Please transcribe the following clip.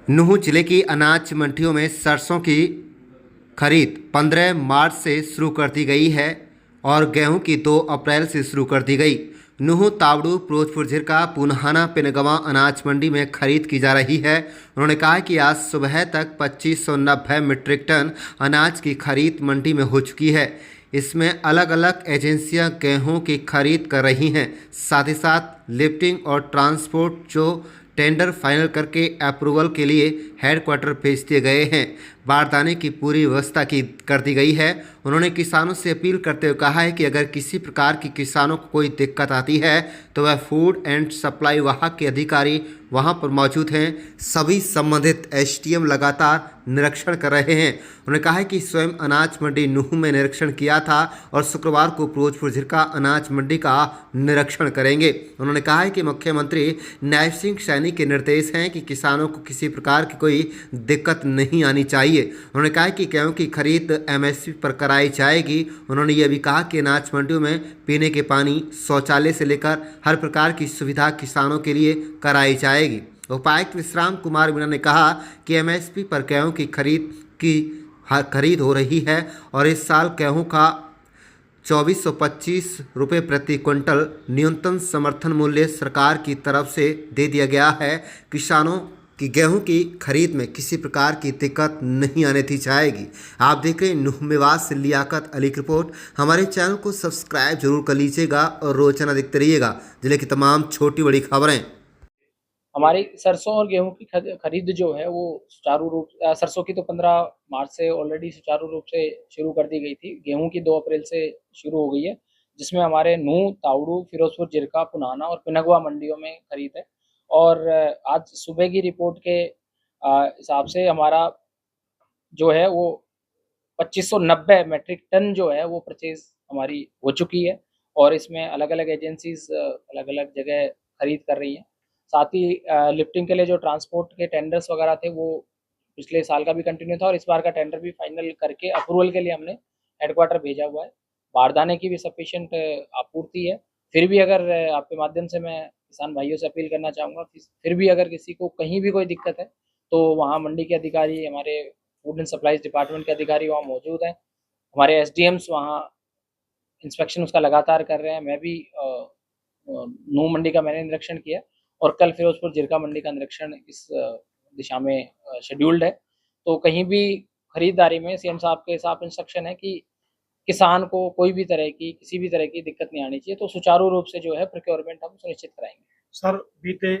नूंह जिले की अनाज मंडियों में सरसों की खरीद 15 मार्च से शुरू कर दी गई है और गेहूं की 2 अप्रैल से शुरू कर दी गई। नूंह, तावड़ू, फिरोजपुर झिरका, पुन्हाना, पिनगवां अनाज मंडी में खरीद की जा रही है। उन्होंने कहा कि आज सुबह तक 2590 मीट्रिक टन अनाज की खरीद मंडी में हो चुकी है। इसमें अलग अलग एजेंसियां गेहूं की खरीद कर रही हैं। साथ ही साथ लिफ्टिंग और ट्रांसपोर्ट जो टेंडर फाइनल करके अप्रूवल के लिए हेडक्वार्टर भेज दिए गए हैं। बारदाने की पूरी व्यवस्था की कर दी गई है। उन्होंने किसानों से अपील करते हुए कहा है कि अगर किसी प्रकार की किसानों को कोई दिक्कत आती है तो वह फूड एंड सप्लाई विभाग के अधिकारी वहां पर मौजूद हैं। सभी संबंधित एसडीएम लगातार निरीक्षण कर रहे हैं। उन्होंने कहा है कि स्वयं अनाज मंडी नूंह में निरीक्षण किया था और शुक्रवार को फिरोजपुर झिरका अनाज मंडी का निरीक्षण करेंगे। उन्होंने कहा है कि मुख्यमंत्री नायब सिंह सैनी के निर्देश हैं कि किसानों को किसी प्रकार की कोई दिक्कत नहीं आनी चाहिए। उन्होंने कहा कि गेहूं की खरीद एमएसपी पर कराई जाएगी। उन्होंने यह भी कहा कि अनाज मंडियों में पीने के पानी, शौचालय से लेकर हर प्रकार की सुविधा किसानों के लिए कराई जाएगी। उपायुक्त विश्राम कुमार मीणा ने कहा कि एमएसपी पर गेहूं की खरीद हो रही है और इस साल गेहूं का 2425 रुपये प्रति क्विंटल न्यूनतम समर्थन मूल्य सरकार की तरफ से दे दिया गया है। किसानों की गेहूं की खरीद में किसी प्रकार की दिक्कत नहीं आने दी जाएगी। आप देख रहे हैं नूंह मेवात से लियाकत अली की रिपोर्ट। हमारे चैनल को सब्सक्राइब जरूर कर लीजिएगा और रोजाना देखते रहिएगा जिले की तमाम छोटी बड़ी खबरें। हमारी सरसों और गेहूं की खरीद जो है वो सुचारू रूप सरसों की तो 15 मार्च से ऑलरेडी सुचारू रूप से शुरू कर दी गई थी। गेहूं की 2 अप्रैल से शुरू हो गई है, जिसमें हमारे नूंह, तावड़ू, फिरोजपुर झिरका, पुन्हाना और पिनगवा मंडियों में खरीद है। और आज सुबह की रिपोर्ट के हिसाब से हमारा जो है वो 2590 मैट्रिक टन जो है वो परचेज हमारी हो चुकी है। और इसमें अलग अलग एजेंसीज अलग अलग जगह खरीद कर रही हैं। साथ ही लिफ्टिंग के लिए जो ट्रांसपोर्ट के टेंडर्स वगैरह थे वो पिछले साल का भी कंटिन्यू था और इस बार का टेंडर भी फाइनल करके अप्रूवल के लिए हमने हेडक्वार्टर भेजा हुआ है। बारदाने की भी सफिशिएंट आपूर्ति है। फिर भी अगर आपके माध्यम से मैं किसान भाइयों से अपील करना चाहूँगा, फिर भी अगर किसी को कहीं भी कोई दिक्कत है तो वहाँ मंडी के अधिकारी, हमारे फूड एंड सप्लाईज डिपार्टमेंट के अधिकारी वहाँ मौजूद हैं। हमारे एसडीएम्स वहाँ इंस्पेक्शन उसका लगातार कर रहे हैं। मैं भी नूंह मंडी का मैंने निरीक्षण किया और कल फिरोजपुर झिरका मंडी का निरीक्षण इस दिशा में शेड्यूल्ड है। तो कहीं भी खरीदारी में सीएम साहब के साफ इंस्ट्रक्शन है कि किसान को कोई भी तरह की, किसी भी तरह की दिक्कत नहीं आनी चाहिए। तो सुचारू रूप से जो है प्रोक्योरमेंट हम सुनिश्चित कराएंगे। सर, बीते